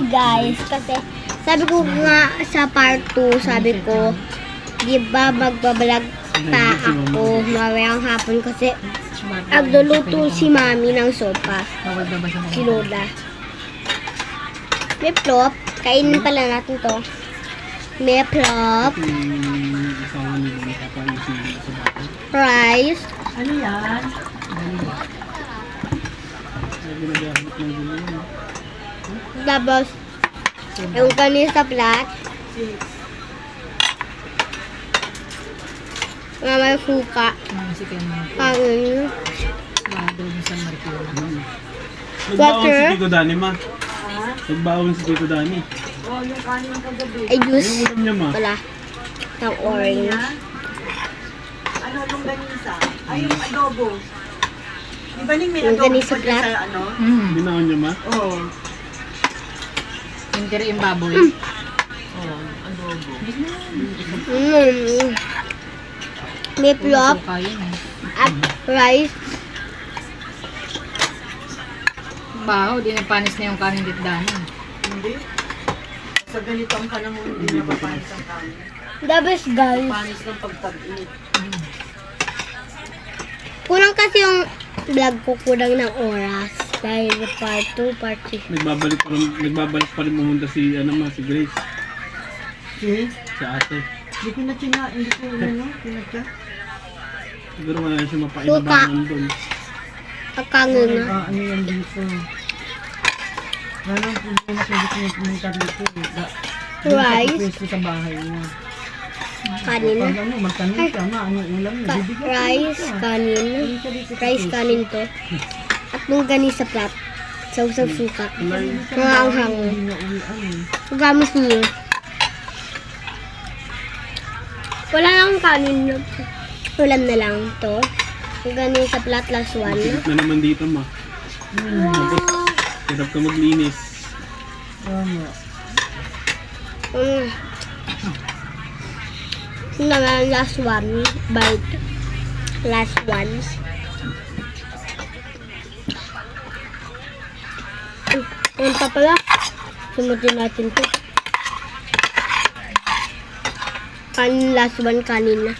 guys. Kasi sabi ko nga sa part 2, sabi ko, di ba magbabalag pa ako mamayang hapon kasi nagluluto si mami ng sopa. Si Lola. May plop. Kainin pala natin to. May plop. Rice. Ano yan? Tapos, yung kanin sa plat. Nga may suka. Kanin. Nagbaon si Tito Dani, ma. Nagbaon si Tito Dani. Oh, yung kanin ng kagabi. Ay, juice. Yung ulam niya, ma. Wala. Ng orange. Ano yung ganisa? Ay, yung adobo. Di ba may Yung adobo ganisa pa plat? dyan sa ano? Binaon niya, ma. Oo. Yung tira yung baboy. Oo, adobo. May plop. Suka yun eh. At rice. Baho, di nagpanis na yung kanin dito dani. Hindi. Sa ganitong panahon, hindi napapanis ang kanin. The best, guys. Panis ng pagtag-init. Kulang kasi yung vlog ko, kulang ng oras. Dahil part 2, part 3. Nagbabalik pa rin pumunta si, si Grace. Okay. Si ate. Hindi ko na tsina, hindi ko kinatsa. Siguro wala siya mapainabangan doon. Kakangin na. Ano yan dito? Ganun po na siya dito yung pumunta dito. Rice. Pwesto sa bahay niya. Kanin na. Pag ano, magtanong siya, ma, ano ulam niya? Bibigyan ko Rice, siya. kanin. Ayun siya dito sa Rice, pwesto. kanin to. At nung ganis sa plat. Sausaw suka. Mga anghang. Hindi na uwian eh. Pagamos niyo. Wala lang kanin. Ulam na lang to. Yung ganis sa plat, last one. Hirap na naman dito, ma. Tapos, hirap ka maglinis. Tama. Yung naman, last one. Bite. Last one. Ayun pa pala. Sumutin natin to. Kanin, last one, kanin na.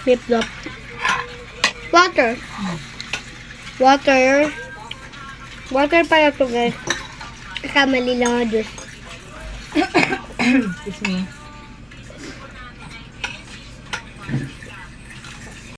Flip flop. Water. Water. Water pala to, guys. Kamali lang ang juice. Excuse me.